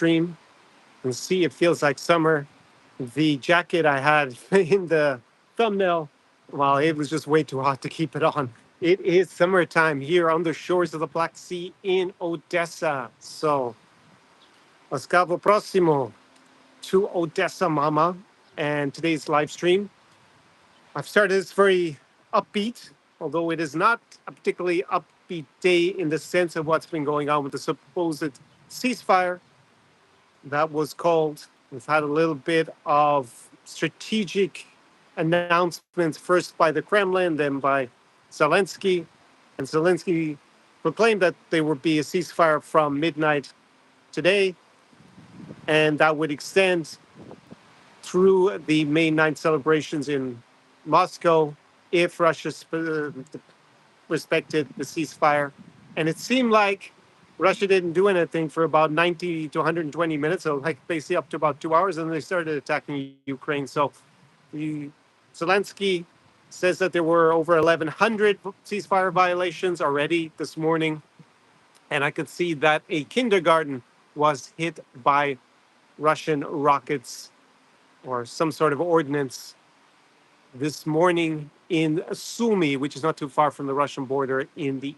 stream. You can see it feels like summer. The jacket I had in the thumbnail, well, it was just way too hot to keep it on. It is summertime here on the shores of the Black Sea in Odessa. So, Oscavo Prossimo to Odessa Mama. And today's live stream, I've started this very upbeat, although it is not a particularly upbeat day in the sense of what's been going on with the supposed ceasefire that was called. We've had a little bit of strategic announcements, first by the Kremlin, then by Zelensky. And Zelensky proclaimed that there would be a ceasefire from midnight today, and that would extend through the May 9th celebrations in Moscow if Russia respected the ceasefire. And it seemed like Russia didn't do anything for about 90 to 120 minutes, so like basically up to about 2 hours, and they started attacking Ukraine. So Zelensky says that there were over 1,100 ceasefire violations already this morning. And I could see that a kindergarten was hit by Russian rockets or some sort of ordnance this morning in Sumy, which is not too far from the Russian border in the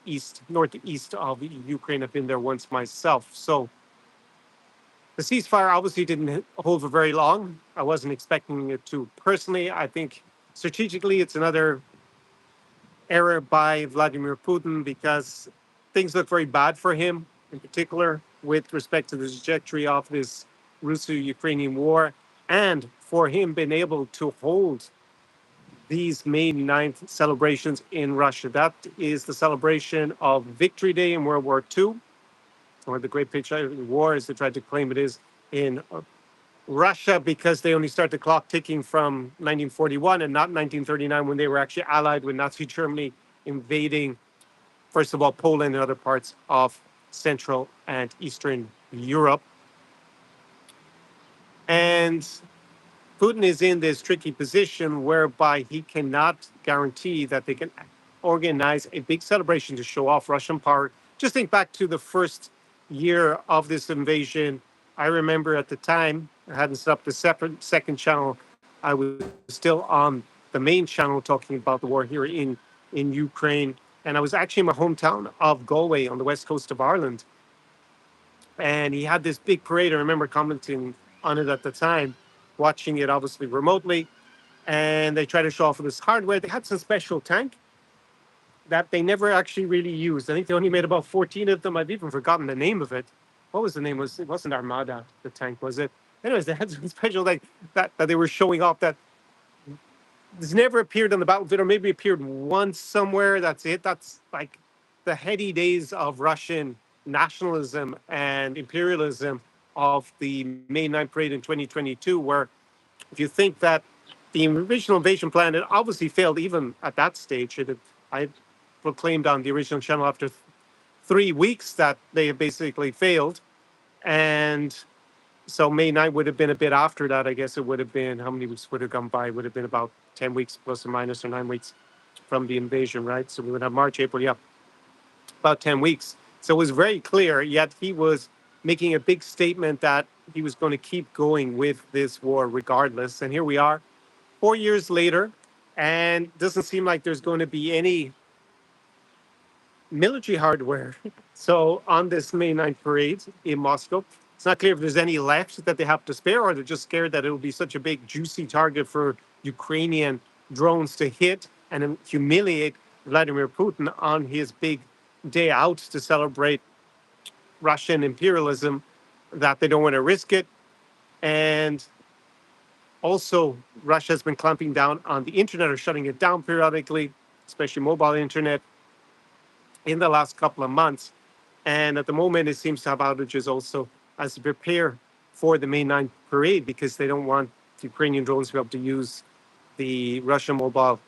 northeast of Ukraine. I've been there once myself. So the ceasefire obviously didn't hold for very long. I wasn't expecting it to. Personally, I think strategically it's another error by Vladimir Putin because things look very bad for him, in particular with respect to the trajectory of this Russo-Ukrainian war, and for him being able to hold these May 9th celebrations in Russia. That is the celebration of Victory Day in World War II, or the Great Patriotic War, as they tried to claim it is in Russia, because they only start the clock ticking from 1941 and not 1939, when they were actually allied with Nazi Germany, invading, first of all, Poland and other parts of Central and Eastern Europe. And Putin is in this tricky position whereby he cannot guarantee that they can organize a big celebration to show off Russian power. Just think back to the first year of this invasion. I remember at the time, I hadn't set up the separate second channel. I was still on the main channel talking about the war here in Ukraine. And I was actually in my hometown of Galway on the west coast of Ireland. And he had this big parade. I remember commenting on it at the time, watching it obviously remotely. And they tried to show off this hardware. They had some special tank that they never actually really used. I think they only made about 14 of them. I've even forgotten the name of it. What was the name? It wasn't Armada, the tank, was it? Anyways, they had some special like that they were showing off that it's never appeared on the battlefield, or maybe appeared once somewhere. That's it. That's like the heady days of Russian nationalism and imperialism of the May 9th parade in 2022, where if you think that the original invasion plan, it obviously failed even at that stage. I proclaimed on the original channel after 3 weeks that they had basically failed. And so May 9th would have been a bit after that. I guess it would have been, how many weeks would have gone by? It would have been about 10 weeks plus or minus, or 9 weeks from the invasion, right? So we would have March, April, yeah, about 10 weeks. So it was very clear, yet he was making a big statement that he was going to keep going with this war regardless. And here we are, 4 years later, and it doesn't seem like there's going to be any military hardware. So on this May 9th parade in Moscow, it's not clear if there's any left that they have to spare, or they're just scared that it'll be such a big, juicy target for Ukrainian drones to hit and humiliate Vladimir Putin on his big day out to celebrate Russian imperialism, that they don't want to risk it. And also, Russia has been clamping down on the internet, or shutting it down periodically, especially mobile internet, in the last couple of months. And at the moment, it seems to have outages also as they prepare for the May 9th parade, because they don't want the Ukrainian drones to be able to use the Russian mobile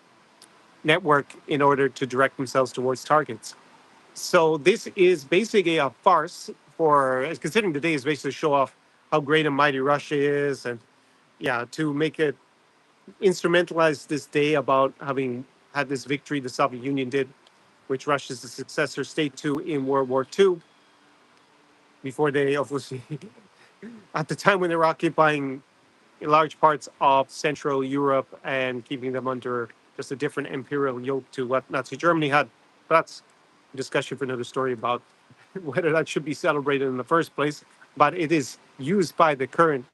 network in order to direct themselves towards targets. So this is basically a farce for, considering the day is basically to show off how great and mighty Russia is, and yeah, to make it instrumentalize this day about having had this victory the Soviet Union did, which Russia is the successor state to in World War II, before they obviously at the time when they were occupying large parts of Central Europe and keeping them under just a different imperial yoke to what Nazi Germany had. But that's a discussion for another story about whether that should be celebrated in the first place. But it is used by the current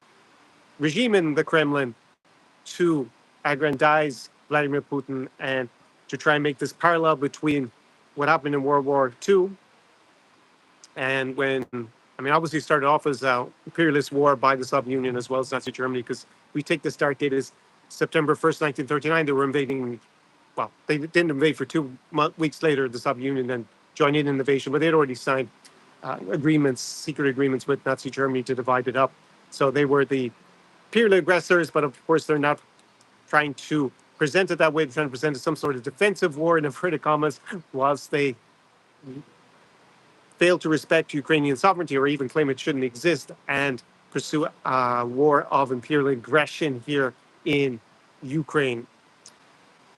regime in the Kremlin to aggrandize Vladimir Putin and to try and make this parallel between what happened in World War II and when, I mean, obviously started off as an imperialist war by the Soviet Union as well as Nazi Germany, because we take the start date as September 1st, 1939. They were invading, well, they didn't invade for 2 weeks later, the Soviet Union then joined in the invasion, but they'd already signed agreements, secret agreements with Nazi Germany to divide it up. So they were the imperial aggressors, but of course they're not trying to present it that way. They're trying to present it as some sort of defensive war in inverted commas, whilst they fail to respect Ukrainian sovereignty or even claim it shouldn't exist and pursue a war of imperial aggression here in Ukraine.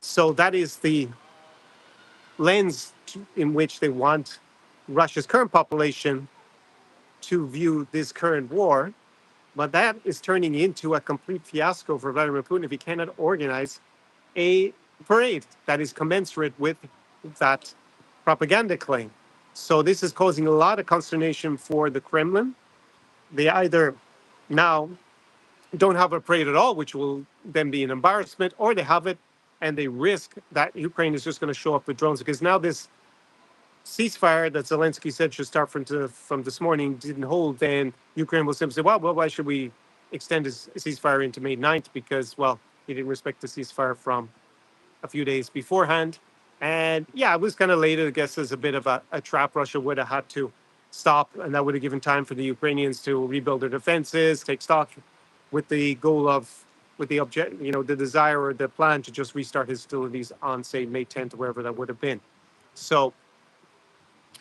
So that is the lens in which they want Russia's current population to view this current war. But that is turning into a complete fiasco for Vladimir Putin if he cannot organize a parade that is commensurate with that propaganda claim. So this is causing a lot of consternation for the Kremlin. They either now don't have a parade at all, which will then be an embarrassment, or they have it and they risk that Ukraine is just going to show up with drones, because now this ceasefire that Zelensky said should start from this morning didn't hold. Then Ukraine will simply say, well, why should we extend his ceasefire into May 9th? Because, well, he didn't respect the ceasefire from a few days beforehand. And yeah, it was kind of late, I guess, as a bit of a trap. Russia would have had to stop, and that would have given time for the Ukrainians to rebuild their defenses, take stock, with the goal of, with the object, the desire or the plan to just restart hostilities on, say, May 10th or wherever that would have been. So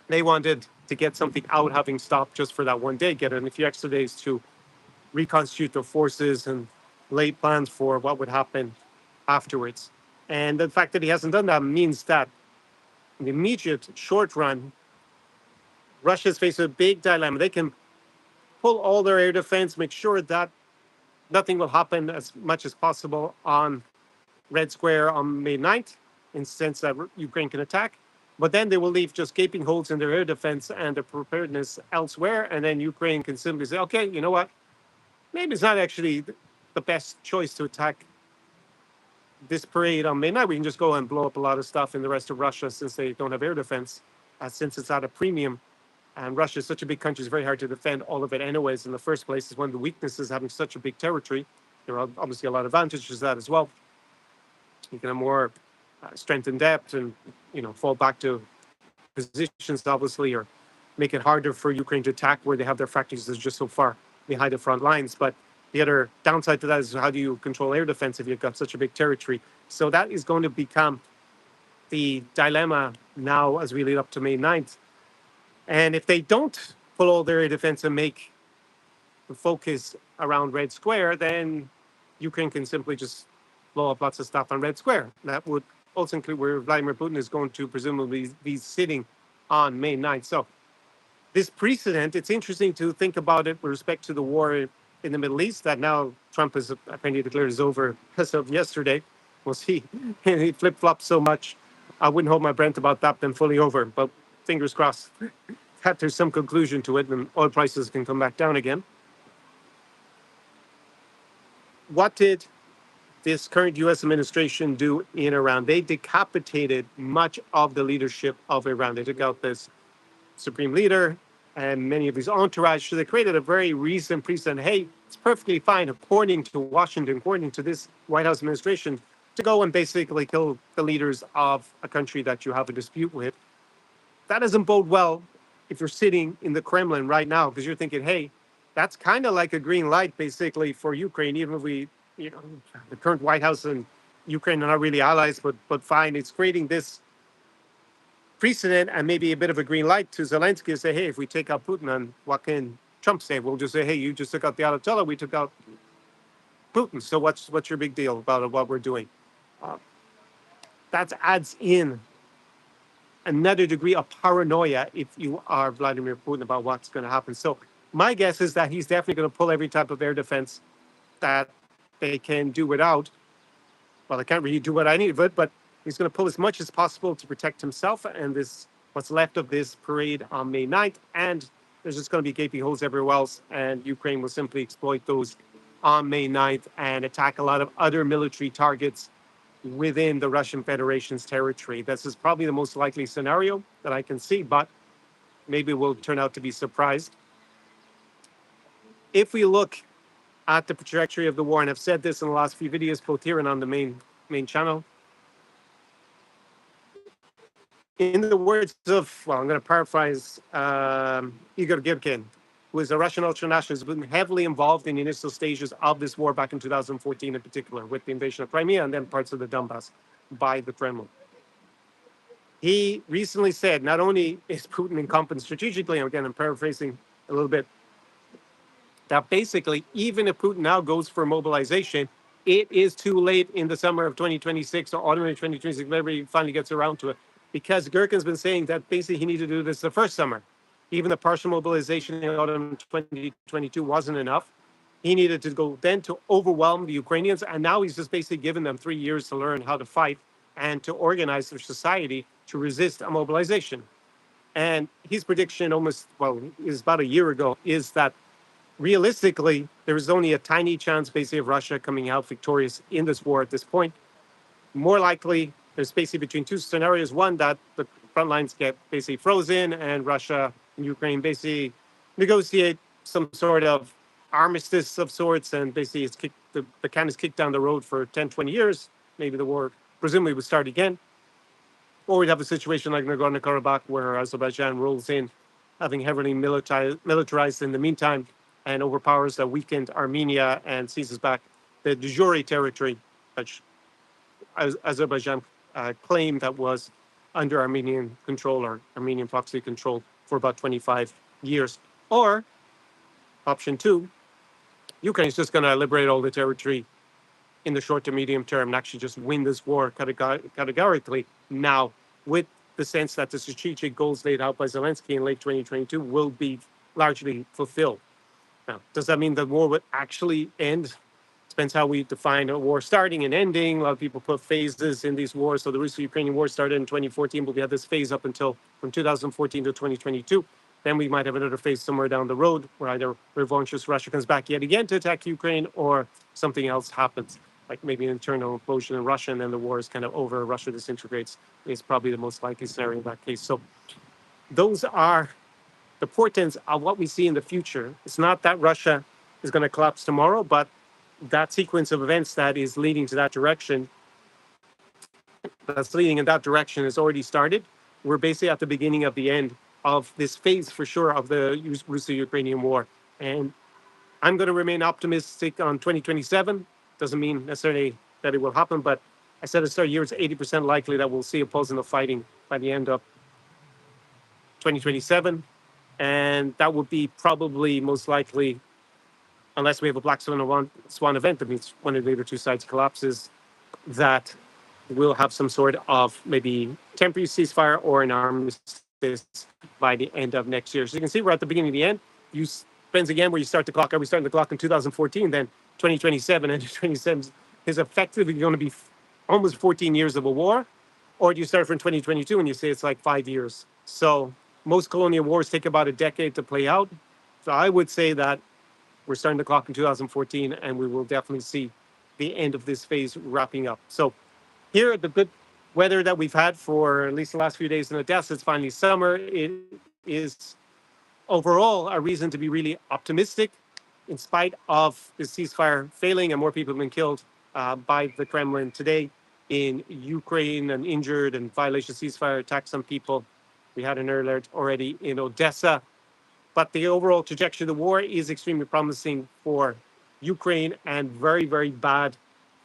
they wanted to get something out, having stopped just for that one day, get in a few extra days to reconstitute their forces and lay plans for what would happen afterwards. And the fact that he hasn't done that means that in the immediate short run, Russia's faced a big dilemma. They can pull all their air defense, make sure that nothing will happen as much as possible on Red Square on May 9th, in the sense that Ukraine can attack. But then they will leave just gaping holes in their air defense and their preparedness elsewhere. And then Ukraine can simply say, okay, you know what? Maybe it's not actually the best choice to attack this parade on May 9th. We can just go and blow up a lot of stuff in the rest of Russia, since they don't have air defense, since it's at a premium. And Russia is such a big country, it's very hard to defend all of it anyways in the first place. It's one of the weaknesses having such a big territory. There are obviously a lot of advantages to that as well. You can have more strength in depth and, fall back to positions, obviously, or make it harder for Ukraine to attack where they have their factories that's just so far behind the front lines. But the other downside to that is, how do you control air defense if you've got such a big territory? So that is going to become the dilemma now as we lead up to May 9th. And if they don't pull all their air defense and make the focus around Red Square, then Ukraine can simply just blow up lots of stuff on Red Square. That would also include where Vladimir Putin is going to presumably be sitting on May 9th. So this precedent, it's interesting to think about it with respect to the war in the Middle East that now Trump has apparently declared is over as of yesterday. We'll see. He flip-flopped so much. I wouldn't hold my breath about that being fully over, but fingers crossed that there's some conclusion to it and oil prices can come back down again. What did this current U.S. administration do in Iran? They decapitated much of the leadership of Iran. They took out this supreme leader and many of his entourage. So they created a very recent precedent. Hey, it's perfectly fine, according to Washington, according to this White House administration, to go and basically kill the leaders of a country that you have a dispute with. That doesn't bode well if you're sitting in the Kremlin right now, because you're thinking, hey, that's kind of like a green light, basically, for Ukraine, even if we, the current White House and Ukraine are not really allies, but fine. It's creating this precedent and maybe a bit of a green light to Zelensky to say, hey, if we take out Putin, and what can Trump say? We'll just say, hey, you just took out the Ayatollah, we took out Putin. So what's your big deal about what we're doing? That adds in another degree of paranoia if you are Vladimir Putin about what's going to happen. So My guess is that he's definitely going to pull every type of air defense that they can do without. Well, they can't really do what I need of it, but he's going to pull as much as possible to protect himself and this what's left of this parade on May 9th. And there's just going to be gaping holes everywhere else, and Ukraine will simply exploit those on May 9th and attack a lot of other military targets within the Russian Federation's territory. This is probably the most likely scenario that I can see, but maybe we'll turn out to be surprised. If we look at the trajectory of the war, and I've said this in the last few videos, both here and on the main channel, in the words of, well, I'm going to paraphrase Igor Girkin, who is a Russian ultranationalist, who's been heavily involved in the initial stages of this war back in 2014 in particular, with the invasion of Crimea and then parts of the Donbass by the Kremlin. He recently said, not only is Putin incompetent strategically, and again, I'm paraphrasing a little bit, that basically, even if Putin now goes for mobilization, it is too late in the summer of 2026 or autumn of 2026, whenever he finally gets around to it. Because Gherkin's been saying that basically he needed to do this the first summer. Even the partial mobilization in autumn 2022 wasn't enough. He needed to go then to overwhelm the Ukrainians. And now he's just basically given them 3 years to learn how to fight and to organize their society to resist a mobilization. And his prediction almost, well, is about a year ago, is that realistically, there is only a tiny chance basically of Russia coming out victorious in this war at this point. More likely, there's basically between two scenarios. One, that the front lines get basically frozen and Russia and Ukraine basically negotiate some sort of armistice of sorts, and basically it's kicked, the can is kicked down the road for 10, 20 years. Maybe the war presumably would start again. Or we'd have a situation like Nagorno-Karabakh where Azerbaijan rolls in, having heavily militarized in the meantime, and overpowers the weakened Armenia and seizes back the de jure territory, which Azerbaijan claimed that was under Armenian control or Armenian proxy control for about 25 years. Or option two, Ukraine is just going to liberate all the territory in the short to medium term and actually just win this war categorically now, with the sense that the strategic goals laid out by Zelensky in late 2022 will be largely fulfilled. Now, does that mean the war would actually end? Depends how we define a war starting and ending. A lot of people put phases in these wars. So the Russo-Ukrainian war started in 2014, but we had this phase up until from 2014 to 2022. Then we might have another phase somewhere down the road where either revanchist Russia comes back yet again to attack Ukraine, or something else happens, like maybe an internal implosion in Russia, and then the war is kind of over. Russia disintegrates is probably the most likely scenario in that case. So those are the portents of what we see in the future. It's not that Russia is going to collapse tomorrow, but that sequence of events that is leading to that direction, that's leading in that direction, has already started. We're basically at the beginning of the end of this phase for sure of the Russo-Ukrainian war. And I'm going to remain optimistic on 2027. Doesn't mean necessarily that it will happen, but I said at the start of the year, it's 80% likely that we'll see a pause in the fighting by the end of 2027. And that would be probably most likely, unless we have a black swan event that means one of the other two sides collapses, that we'll have some sort of maybe temporary ceasefire or an armistice by the end of next year. So you can see we're at the beginning of the end. You depends again where you start the clock. Are we starting the clock in 2014? Then 2027 and 2027 is effectively going to be almost 14 years of a war. Or do you start from 2022 and you say it's like 5 years? So most colonial wars take about a decade to play out. So I would say that we're starting the clock in 2014, and we will definitely see the end of this phase wrapping up. So here, the good weather that we've had for at least the last few days in Odessa, it's finally summer. It is overall a reason to be really optimistic, in spite of the ceasefire failing and more people have been killed by the Kremlin today in Ukraine, and injured, and violation ceasefire attacks on people. We had an alert already in Odessa. But the overall trajectory of the war is extremely promising for Ukraine and very, very bad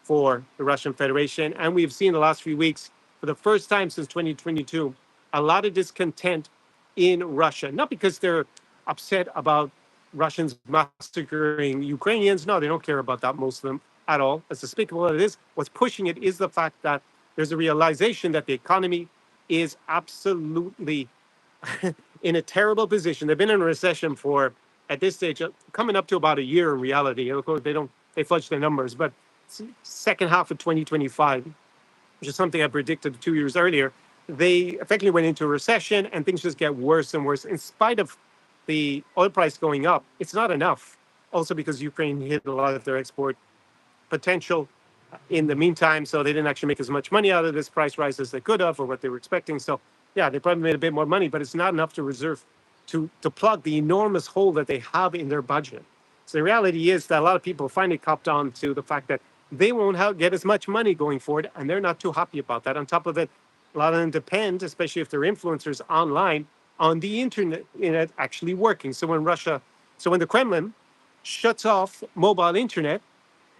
for the Russian Federation. And we've seen the last few weeks, for the first time since 2022, a lot of discontent in Russia. Not because they're upset about Russians massacring Ukrainians. No, they don't care about that, most of them, at all. As despicable as it is, what's pushing it is the fact that there's a realization that the economy is absolutely in a terrible position. They've been in a recession for at this stage, coming up to about a year in reality. Of course, they fudge their numbers, but second half of 2025, which is something I predicted 2 years earlier, they effectively went into a recession and things just get worse and worse. In spite of the oil price going up, it's not enough. Also because Ukraine hit a lot of their export potential in the meantime, so they didn't actually make as much money out of this price rise as they could have or what they were expecting. So yeah, they probably made a bit more money, but it's not enough to reserve to plug the enormous hole that they have in their budget. So the reality is that a lot of people finally copped on to the fact that they won't get as much money going forward, and they're not too happy about that. On top of it, a lot of them depend, especially if they're influencers online, on the internet actually working. So when the Kremlin shuts off mobile internet,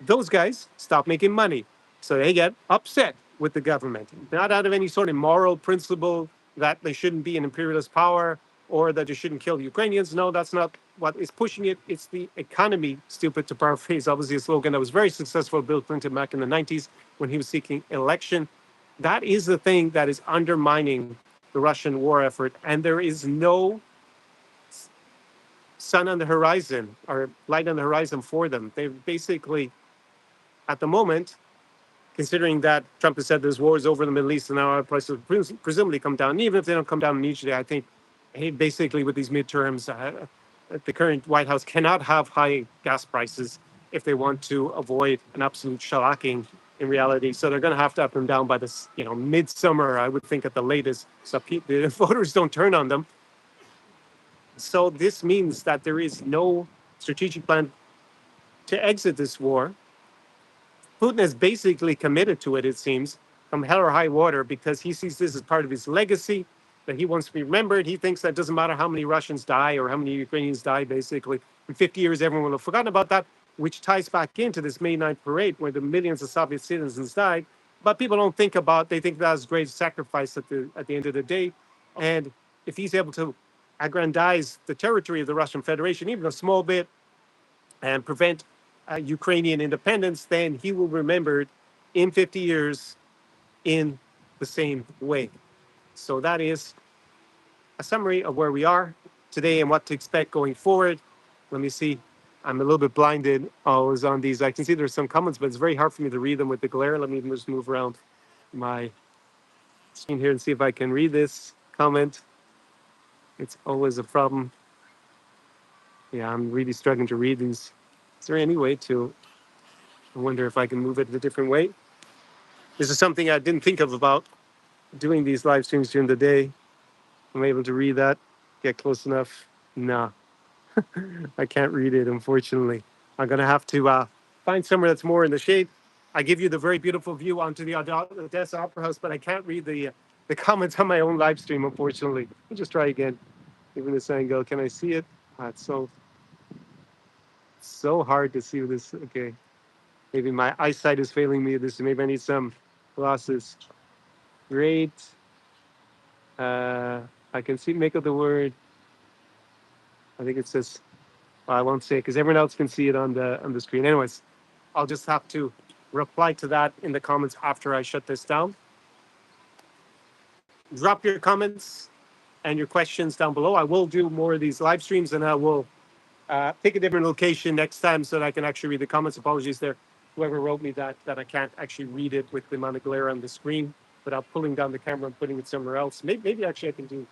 those guys stop making money. So they get upset with the government, not out of any sort of moral principle that they shouldn't be an imperialist power or that they shouldn't kill Ukrainians. No, that's not what is pushing it. It's the economy, stupid, to paraphrase, obviously, a slogan that was very successful, Bill Clinton, back in the 90s when he was seeking election. That is the thing that is undermining the Russian war effort. And there is no sun on the horizon or light on the horizon for them. They're basically, at the moment, considering that Trump has said this war is over in the Middle East and now our prices will presumably come down. And even if they don't come down immediately, I think basically with these midterms, the current White House cannot have high gas prices if they want to avoid an absolute shellacking in reality. So they're going to have to up them down by this, midsummer, I would think at the latest, so the voters don't turn on them. So this means that there is no strategic plan to exit this war. Putin is basically committed to it, it seems, from hell or high water, because he sees this as part of his legacy, that he wants to be remembered. He thinks that doesn't matter how many Russians die or how many Ukrainians die, basically. In 50 years, everyone will have forgotten about that, which ties back into this May 9th parade where the millions of Soviet citizens died. But people don't think about, they think that's great sacrifice at the end of the day. And if he's able to aggrandize the territory of the Russian Federation, even a small bit, and prevent Ukrainian independence, then he will be remembered in 50 years in the same way. So that is a summary of where we are today and what to expect going forward. Let me see. I'm a little bit blinded always on these. I can see there's some comments, but it's very hard for me to read them with the glare. Let me just move around my screen here and see if I can read this comment. It's always a problem. Yeah, I'm really struggling to read these. Is there any way to, I wonder if I can move it a different way? This is something I didn't think of about doing these live streams during the day. I'm able to read that, get close enough. No, I can't read it, unfortunately. I'm going to have to find somewhere that's more in the shade. I give you the very beautiful view onto the Odessa Opera House, but I can't read the comments on my own live stream, unfortunately. I'll just try again. Even this angle, can I see it? It's so hard to see this. Okay, maybe my eyesight is failing me. Maybe I need some glasses. Great. I can make out the word. I think it says, well, I won't say it because everyone else can see it on the screen. Anyways, I'll just have to reply to that in the comments after I shut this down. Drop your comments and your questions down below. I will do more of these live streams, and I will pick a different location next time so that I can actually read the comments. Apologies there, whoever wrote me that I can't actually read it with the amount of glare on the screen without pulling down the camera and putting it somewhere else. Maybe actually I can do.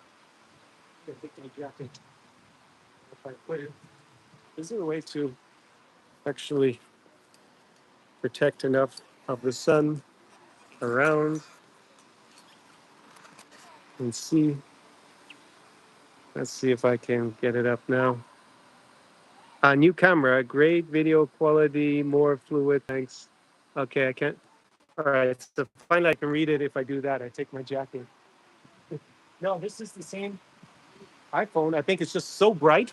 If I put it, is there a way to actually protect enough of the sun around and see? Let's see if I can get it up now. New camera, great video quality, more fluid, thanks. Okay, I can't. All right, so finally I can read it. If I do that, I take my jacket. No, this is the same iPhone. I think it's just so bright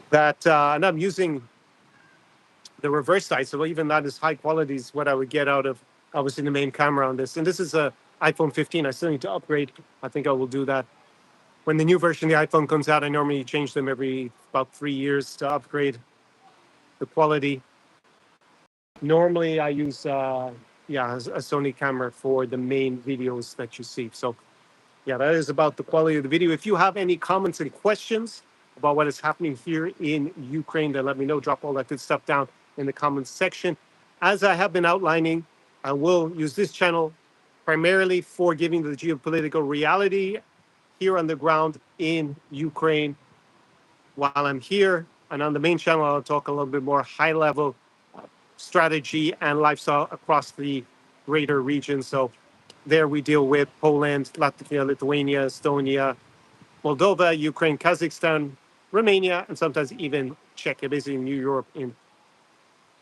that, and I'm using the reverse side, so even that is high quality is what I would get out of obviously the main camera on this. And this is a iPhone 15. I still need to upgrade. I think I will do that when the new version of the iPhone comes out. I normally change them every about 3 years to upgrade the quality. Normally I use a Sony camera for the main videos that you see. So yeah, that is about the quality of the video. If you have any comments and questions, about what is happening here in Ukraine, then let me know. Drop all that good stuff down in the comments section. As I have been outlining, I will use this channel primarily for giving the geopolitical reality here on the ground in Ukraine while I'm here. And on the main channel, I'll talk a little bit more high level strategy and lifestyle across the greater region. So there we deal with Poland, Latvia, Lithuania, Estonia, Moldova, Ukraine, Kazakhstan, Romania, and sometimes even Czechia, basically New Europe in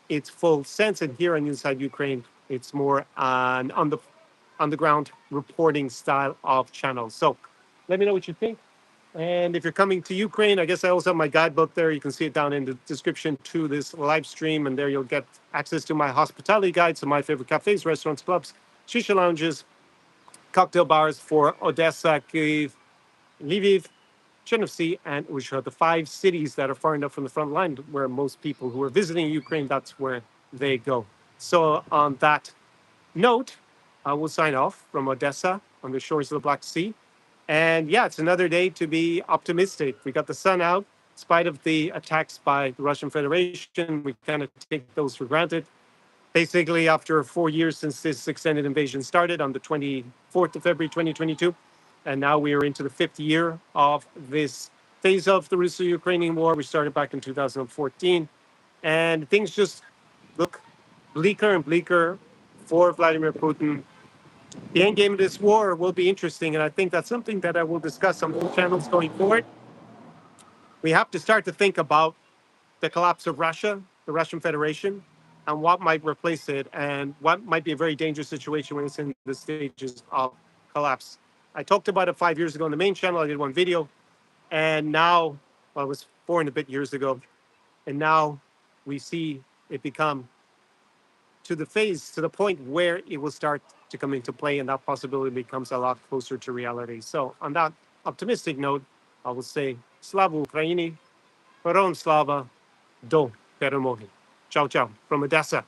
its full sense. And here on Inside Ukraine, it's more on the ground reporting style of channels. So let me know what you think. And if you're coming to Ukraine, I guess I also have my guidebook there. You can see it down in the description to this live stream. And there you'll get access to my hospitality guide, so my favorite cafes, restaurants, clubs, shisha lounges, cocktail bars for Odessa, Kyiv, Lviv, Chernovtsi, and Uzhhorod, the 5 cities that are far enough from the front line where most people who are visiting Ukraine, that's where they go. So on that note, I will sign off from Odessa on the shores of the Black Sea. And yeah, it's another day to be optimistic. We got the sun out, in spite of the attacks by the Russian Federation. We kind of take those for granted. Basically, after 4 years since this extended invasion started on the 24th of February, 2022, and now we are into the 5th year of this phase of the Russo-Ukrainian war. We started back in 2014, and things just look bleaker and bleaker for Vladimir Putin. The end game of this war will be interesting, and I think that's something that I will discuss on both channels going forward. We have to start to think about the collapse of Russia, the Russian Federation, and what might replace it, and what might be a very dangerous situation when it's in the stages of collapse. I talked about it 5 years ago on the main channel. I did one video, and now, well, it was 4 and a bit years ago, and now we see it become to the point where it will start to come into play, and that possibility becomes a lot closer to reality. So on that optimistic note, I will say Slava Ukraini, Heron Slava, do Перемоги. Ciao, ciao from Odessa.